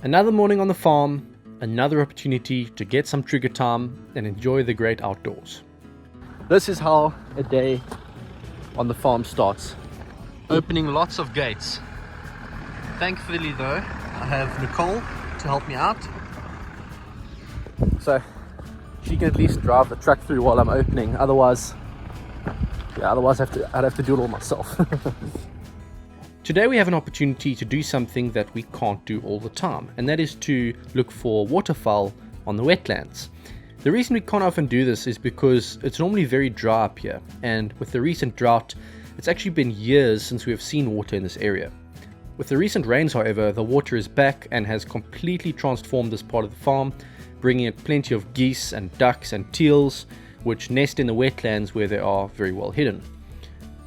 Another morning on the farm, another opportunity to get some trigger time and enjoy the great outdoors. This is how a day on the farm starts. Opening lots of gates. Thankfully though, I have Nicole to help me out. So she can at least drive the truck through while I'm opening. Otherwise I'd have to do it all myself. Today we have an opportunity to do something that we can't do all the time, and that is to look for waterfowl on the wetlands. The reason we can't often do this is because it's normally very dry up here, and with the recent drought, it's actually been years since we have seen water in this area. With the recent rains, however, the water is back and has completely transformed this part of the farm, bringing in plenty of geese and ducks and teals, which nest in the wetlands where they are very well hidden.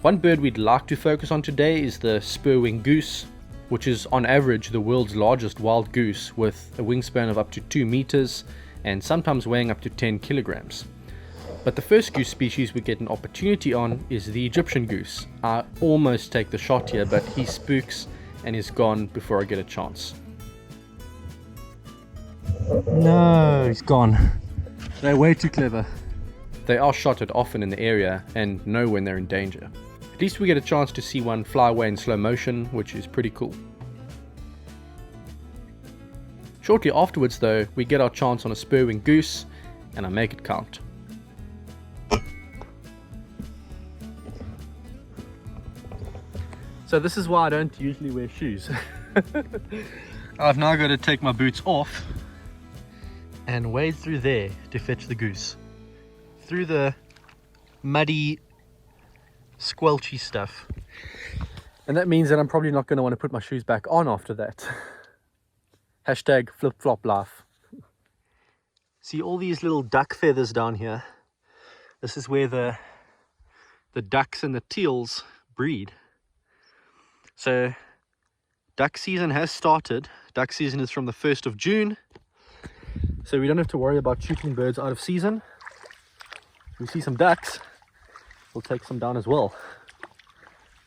One bird we'd like to focus on today is the Spurwing goose, which is on average the world's largest wild goose with a wingspan of up to 2 meters and sometimes weighing up to 10 kilograms. But the first goose species we get an opportunity on is the Egyptian goose. I almost take the shot here, but he spooks and is gone before I get a chance. No, he's gone. They're way too clever. They are shotted often in the area and know when they're in danger. At least we get a chance to see one fly away in slow motion, which is pretty cool. Shortly afterwards though, we get our chance on a Spurwing goose, and I make it count. So this is why I don't usually wear shoes. I've now got to take my boots off and wade through there to fetch the goose. Through the muddy, squelchy stuff. And that means that I'm probably not going to want to put my shoes back on after that. Hashtag flip-flop life. See all these little duck feathers down here? This is where the ducks and the teals breed. So duck season has started. Duck season is from the 1st of June. So we don't have to worry about shooting birds out of season. If we see some ducks, we'll take some down as well.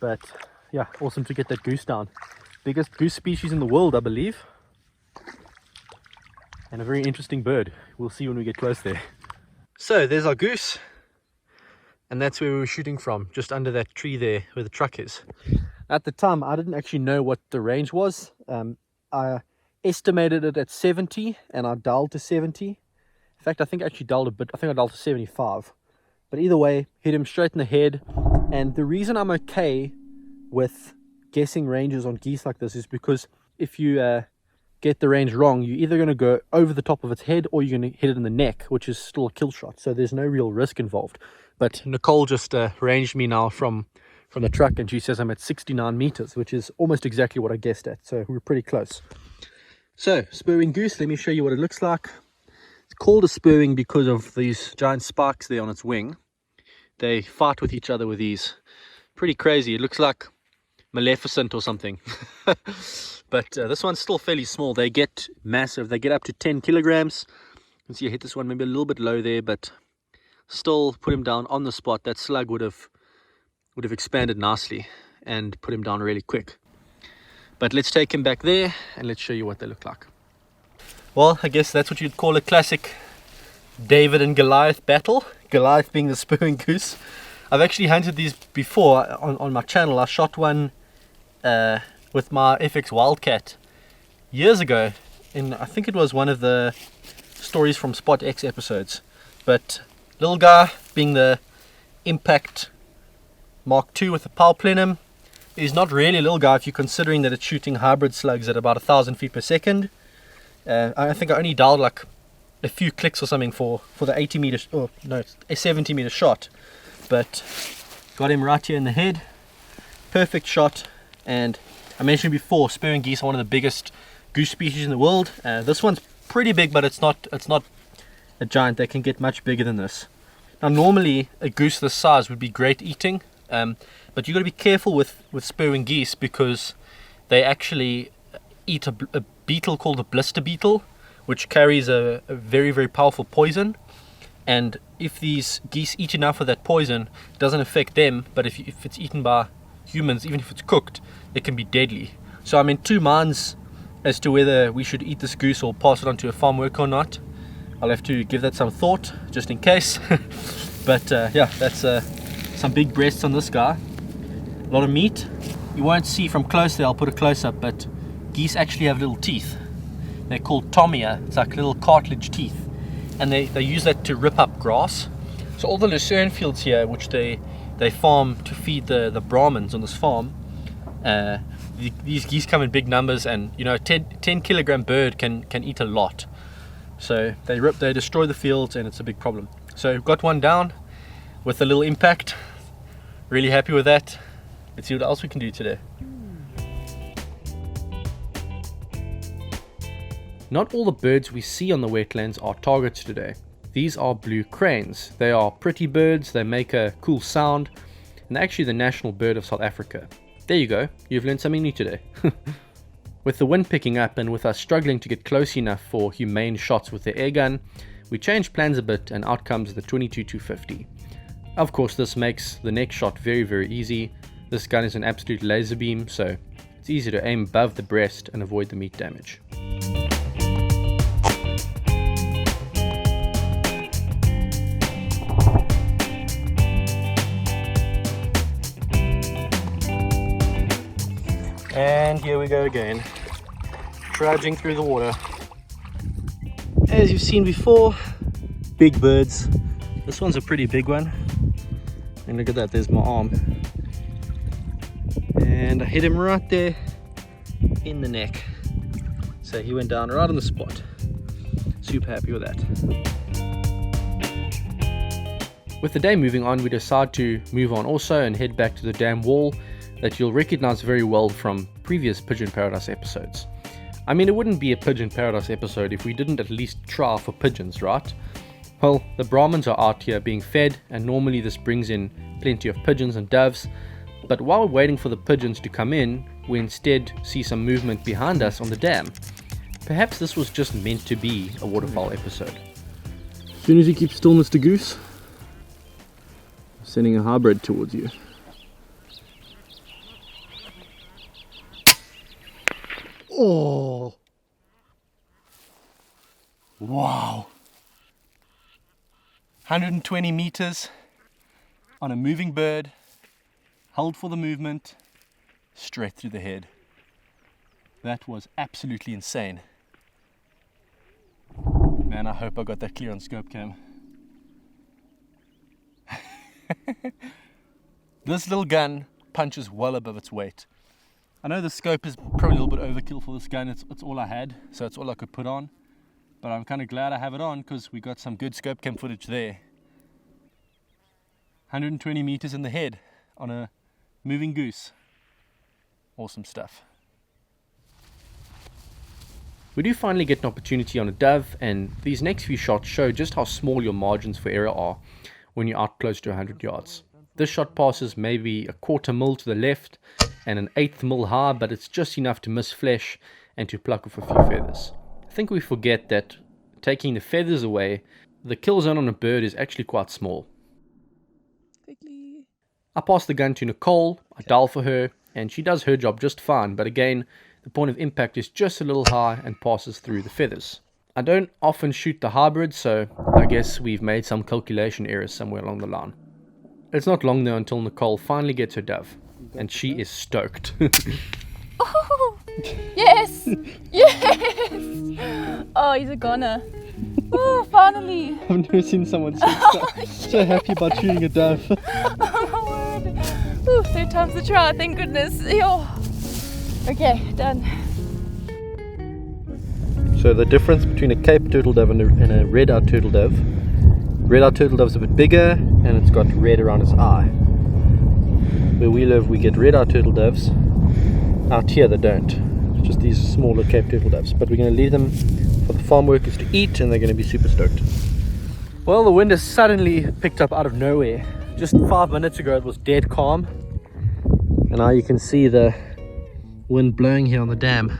But yeah, awesome to get that goose down. Biggest goose species in the world, I believe. And a very interesting bird. We'll see when we get close there. So there's our goose. And that's where we were shooting from, just under that tree there where the truck is. At the time, I didn't actually know what the range was. I estimated it at 70 and I dialed to 70. In fact, I think I actually dialed a bit. I think I dialed to 75. But either way, hit him straight in the head. And the reason I'm okay with guessing ranges on geese like this is because if you get the range wrong, you're either going to go over the top of its head or you're going to hit it in the neck, which is still a kill shot. So there's no real risk involved. But Nicole just ranged me now from the truck, and she says I'm at 69 meters, which is almost exactly what I guessed at. So we're pretty close. So Spurwing goose, let me show you what it looks like. It's called a Spurwing because of these giant spikes there on its wing. They fight with each other with these. Pretty crazy. It looks like Maleficent or something. But this one's still fairly small. They get massive. They get up to 10 kilograms. You can see I hit this one maybe a little bit low there, but still put him down on the spot. That slug would have expanded nicely and put him down really quick. But let's take him back there and let's show you what they look like. Well, I guess that's what you'd call a classic David and Goliath battle. Goliath being the Spurwing goose. I've actually hunted these before on my channel. I shot one with my FX Wildcat years ago. I think it was one of the Stories from Spot X episodes. But little guy being the Impact Mark II with the Pal Plenum is not really a little guy if you're considering that it's shooting hybrid slugs at about 1,000 feet per second. I think I only dialed like a few clicks or something for the 80 meter, oh no, a 70 meter shot, but got him right here in the head. Perfect shot. And I mentioned before, Spurwing geese are one of the biggest goose species in the world. This one's pretty big, but it's not a giant. They can get much bigger than this. Now normally a goose this size would be great eating, but you've got to be careful with Spurwing geese because they actually eat a beetle called a blister beetle, which carries a very, very powerful poison. And if these geese eat enough of that poison, it doesn't affect them, but if it's eaten by humans, even if it's cooked, it can be deadly. So I'm in two minds as to whether we should eat this goose or pass it on to a farm worker or not. I'll have to give that some thought, just in case. But yeah, that's some big breasts on this guy. A lot of meat. You won't see from close there, I'll put a close-up, but geese actually have little teeth. They're called tomia. It's like little cartilage teeth. And they use that to rip up grass. So all the lucerne fields here, which they farm to feed the Brahmins on this farm, these geese come in big numbers, and you know, 10 kilogram bird can eat a lot. So they destroy the fields, and it's a big problem. So we've got one down with a little impact. Really happy with that. Let's see what else we can do today. Not all the birds we see on the wetlands are targets today. These are blue cranes. They are pretty birds, they make a cool sound, and they're actually the national bird of South Africa. There you go, you've learned something new today. With the wind picking up and with us struggling to get close enough for humane shots with the airgun, we changed plans a bit, and out comes the 22-250. Of course, this makes the next shot very, very easy. This gun is an absolute laser beam, so it's easy to aim above the breast and avoid the meat damage. And here we go again, trudging through the water. As you've seen before, big birds. This one's a pretty big one. And look at that, there's my arm. And I hit him right there in the neck. So he went down right on the spot. Super happy with that. With the day moving on, we decide to move on also and head back to the dam wall that you'll recognize very well from previous Pigeon Paradise episodes. I mean, it wouldn't be a Pigeon Paradise episode if we didn't at least try for pigeons, right? Well, the Brahmins are out here being fed, and normally this brings in plenty of pigeons and doves, but while we're waiting for the pigeons to come in, we instead see some movement behind us on the dam. Perhaps this was just meant to be a waterfowl episode. As soon as you keep still, Mr. Goose, I'm sending a hybrid towards you. Oh! Wow! 120 meters on a moving bird, held for the movement, straight through the head. That was absolutely insane. Man, I hope I got that clear on scope cam. This little gun punches well above its weight. I know the scope is probably a little bit overkill for this gun. It's all I had, so it's all I could put on. But I'm kind of glad I have it on because we got some good scope cam footage there. 120 meters in the head on a moving goose. Awesome stuff. We do finally get an opportunity on a dove, and these next few shots show just how small your margins for error are when you're out close to 100 yards. This shot passes maybe a 1/4 mil to the left and an 1/8 mil high, but it's just enough to miss flesh and to pluck off a few feathers. I think we forget that taking the feathers away, the kill zone on a bird is actually quite small. I pass the gun to Nicole, I dial for her, and she does her job just fine, but again, the point of impact is just a little high and passes through the feathers. I don't often shoot the hybrid, so I guess we've made some calculation errors somewhere along the line. It's not long though until Nicole finally gets her dove, and she is stoked. Oh, yes! Yes! Oh, he's a goner. Oh, finally! I've never seen someone so happy about shooting a dove. Oh my word! Ooh, 3 times the try, thank goodness. Oh. Okay, done. So the difference between a Cape turtle dove and a red-eyed turtle dove. Red-eyed turtle dove's a bit bigger and it's got red around its eye. Where we live, we get red-eyed turtle doves. Out here they don't. It's just these smaller Cape turtle doves. But we're going to leave them for the farm workers to eat, and they're going to be super stoked. Well, the wind has suddenly picked up out of nowhere. Just 5 minutes ago it was dead calm, and now you can see the wind blowing here on the dam.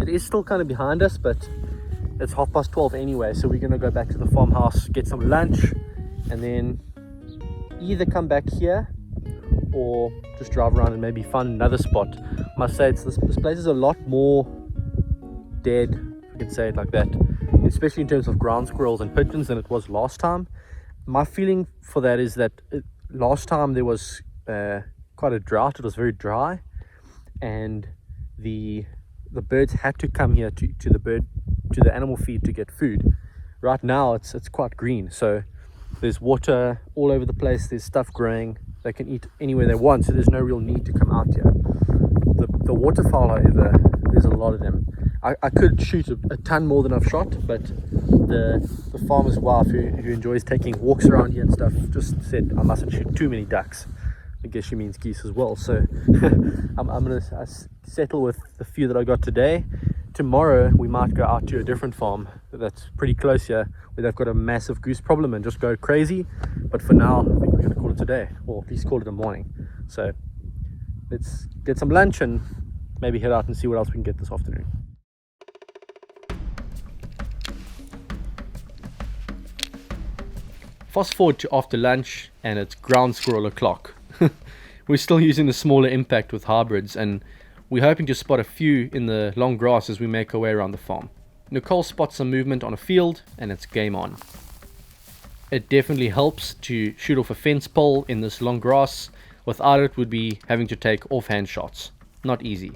It is still kind of behind us, but it's 12:30 anyway, so we're going to go back to the farmhouse, get some lunch, and then either come back here or just drive around and maybe find another spot. I must say, this place is a lot more dead, if you can say it like that, especially in terms of ground squirrels and pigeons, than it was last time. My feeling for that is that last time there was quite a drought. It was very dry, and the birds had to come here to the animal feed to get food. Right now it's quite green, so there's water all over the place, there's stuff growing, they can eat anywhere they want, so there's no real need to come out here. The waterfowl, however, there's a lot of them. I could shoot a ton more than I've shot, but the farmer's wife who enjoys taking walks around here and stuff just said I mustn't shoot too many ducks. I guess she means geese as well, so I'm gonna settle with the few that I got today. Tomorrow we might go out to a different farm that's pretty close here, where they've got a massive goose problem and just go crazy. But for now, I think we're gonna call it today, or at least call it a morning. So let's get some lunch and maybe head out and see what else we can get this afternoon. Fast forward to after lunch and it's ground squirrel o'clock. We're still using the smaller impact with hybrids, and we're hoping to spot a few in the long grass as we make our way around the farm. Nicole spots some movement on a field and it's game on. It definitely helps to shoot off a fence pole in this long grass. Without it, we'd be having to take offhand shots. Not easy.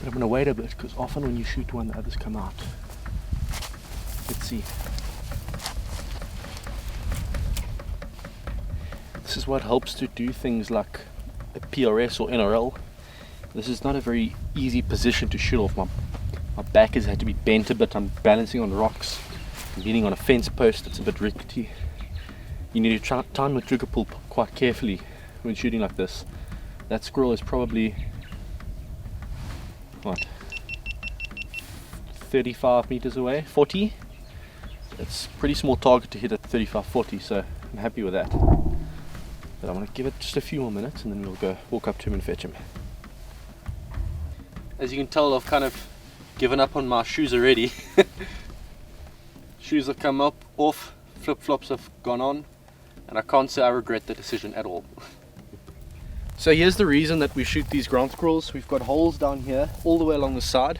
I'm going to wait a bit, because often when you shoot one, the others come out. Let's see. This is what helps to do things like a PRS or NRL. This is not a very easy position to shoot off. My back has had to be bent a bit. I'm balancing on rocks. I'm leaning on a fence post that's a bit rickety. You need to time the trigger pull quite carefully when shooting like this. That squirrel is probably, what, 35 meters away, 40. It's a pretty small target to hit at 35-40, so I'm happy with that. But I'm going to give it just a few more minutes and then we'll go walk up to him and fetch him. As you can tell, I've kind of given up on my shoes already. Shoes have come up, off, flip-flops have gone on, and I can't say I regret the decision at all. So here's the reason that we shoot these ground squirrels. We've got holes down here all the way along the side,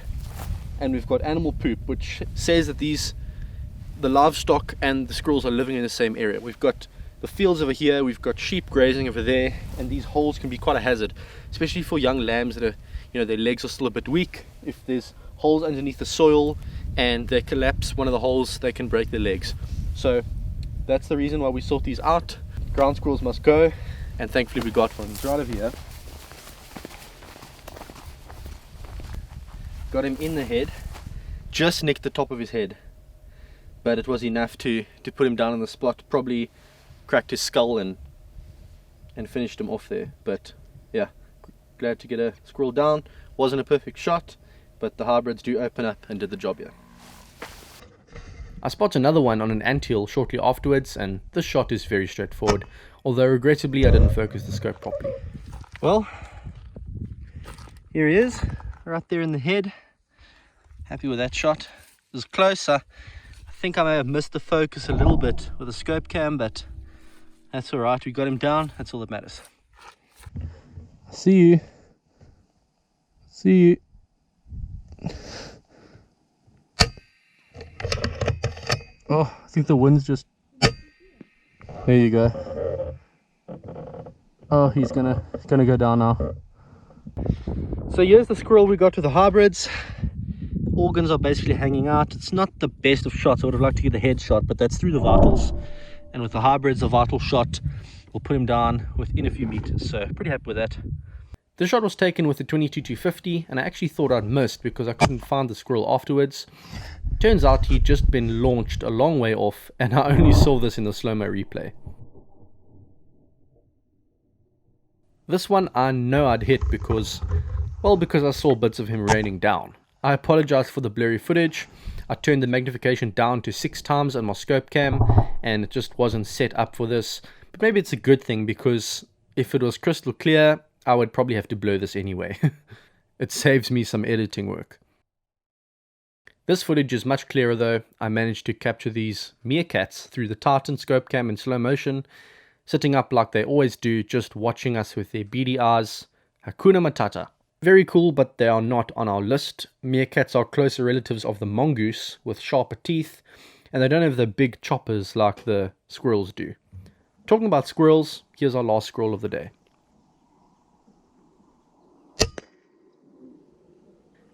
and we've got animal poop, which says that the livestock and the squirrels are living in the same area. We've got the fields over here, we've got sheep grazing over there, and these holes can be quite a hazard, especially for young lambs that are, their legs are still a bit weak. If there's holes underneath the soil and they collapse one of the holes, they can break their legs. So that's the reason why we sort these out. Ground squirrels must go, and thankfully we got one. He's right over here. Got him in the head, just nicked the top of his head, but it was enough to put him down on the spot. Probably cracked his skull and finished him off there. But yeah, glad to get a squirrel down. Wasn't a perfect shot, but the hybrids do open up and did the job here. I spot another one on an anthill shortly afterwards, and this shot is very straightforward, although regrettably I didn't focus the scope properly. Well, here he is, right there in the head. Happy with that shot. It was close. I think I may have missed the focus a little bit with the scope cam, but that's alright. We got him down. That's all that matters. See you. See you. Oh, I think the wind's just... There you go. Oh, he's gonna go down now. So here's the squirrel we got with the hybrids. Organs are basically hanging out. It's not the best of shots. I would have liked to get the head shot, but that's through the vitals. And with the hybrids, a vital shot will put him down within a few meters. So pretty happy with that. This shot was taken with the 22-250, and I actually thought I'd missed because I couldn't find the squirrel afterwards. Turns out he'd just been launched a long way off, and I only saw this in the slow-mo replay. This one I know I'd hit because I saw bits of him raining down. I apologize for the blurry footage. I turned the magnification down to 6 times on my scope cam, and it just wasn't set up for this. But maybe it's a good thing, because if it was crystal clear, I would probably have to blur this anyway. It saves me some editing work. This footage is much clearer though. I managed to capture these meerkats through the Titan scope cam in slow motion, sitting up like they always do, just watching us with their beady eyes. Hakuna Matata. Very cool, but they are not on our list. Meerkats are closer relatives of the mongoose with sharper teeth, and they don't have the big choppers like the squirrels do. Talking about squirrels, here's our last squirrel of the day.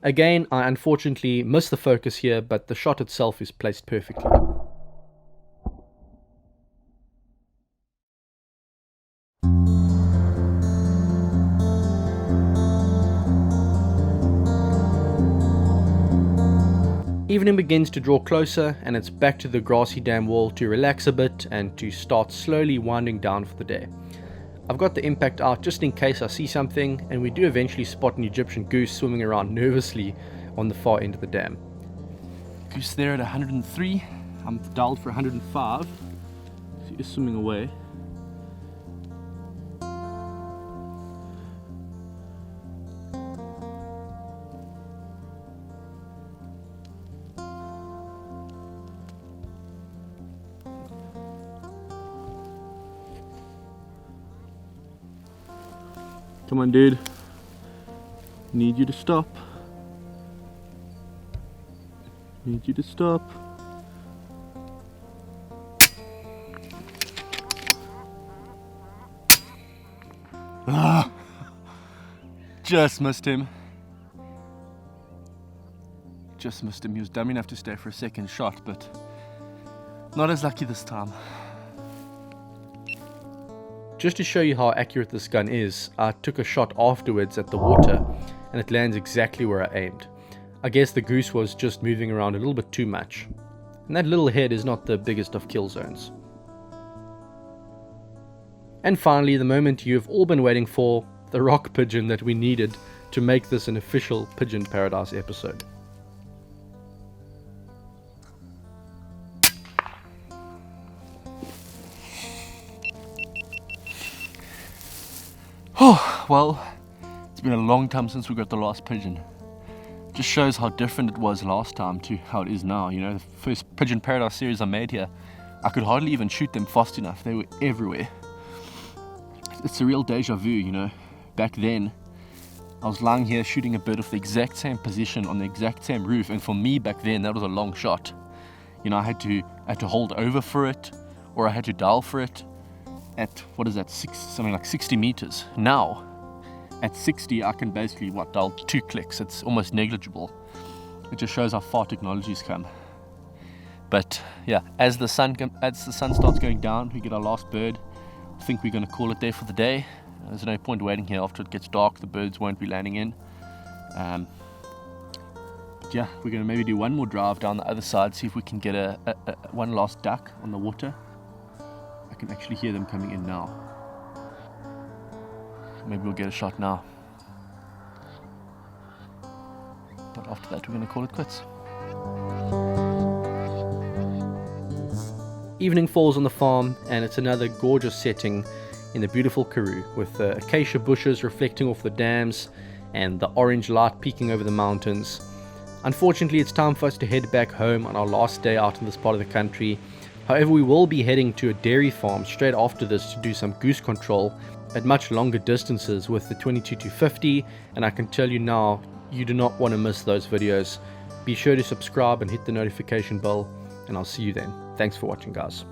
Again, I unfortunately missed the focus here, but the shot itself is placed perfectly. Evening begins to draw closer, and it's back to the grassy dam wall to relax a bit and to start slowly winding down for the day. I've got the impact out just in case I see something, and we do eventually spot an Egyptian goose swimming around nervously on the far end of the dam. Goose there at 103. I'm dialed for 105. He is swimming away. Come on, dude. Need you to stop. Need you to stop. Ah! Just missed him. Just missed him. He was dumb enough to stay for a second shot, but not as lucky this time. Just to show you how accurate this gun is, I took a shot afterwards at the water and it lands exactly where I aimed. I guess the goose was just moving around a little bit too much. And that little head is not the biggest of kill zones. And finally, the moment you've all been waiting for, the rock pigeon that we needed to make this an official Pigeon Paradise episode. Oh, well, it's been a long time since we got the last pigeon. Just shows how different it was last time to how it is now. You know, the first Pigeon Paradise series I made here, I could hardly even shoot them fast enough. They were everywhere. It's a real deja vu, you know. Back then, I was lying here shooting a bird off the exact same position on the exact same roof, and for me back then, that was a long shot. You know, I had to hold over for it, or I had to dial for it. At, what is that, something like 60 meters. Now, at 60, I can basically, dial 2 clicks. It's almost negligible. It just shows how far technology's come. But yeah, as the sun starts going down, we get our last bird. I think we're going to call it there for the day. There's no point waiting here after it gets dark. The birds won't be landing in. But yeah, we're going to maybe do one more drive down the other side, see if we can get one last duck on the water. I can actually hear them coming in now. Maybe we'll get a shot now. But after that, we're going to call it quits. Evening falls on the farm, and it's another gorgeous setting in the beautiful Karoo, with the acacia bushes reflecting off the dams and the orange light peeking over the mountains. Unfortunately, it's time for us to head back home on our last day out in this part of the country. However, we will be heading to a dairy farm straight after this to do some goose control at much longer distances with the 22-50, and I can tell you now, you do not want to miss those videos. Be sure to subscribe and hit the notification bell, and I'll see you then. Thanks for watching, guys.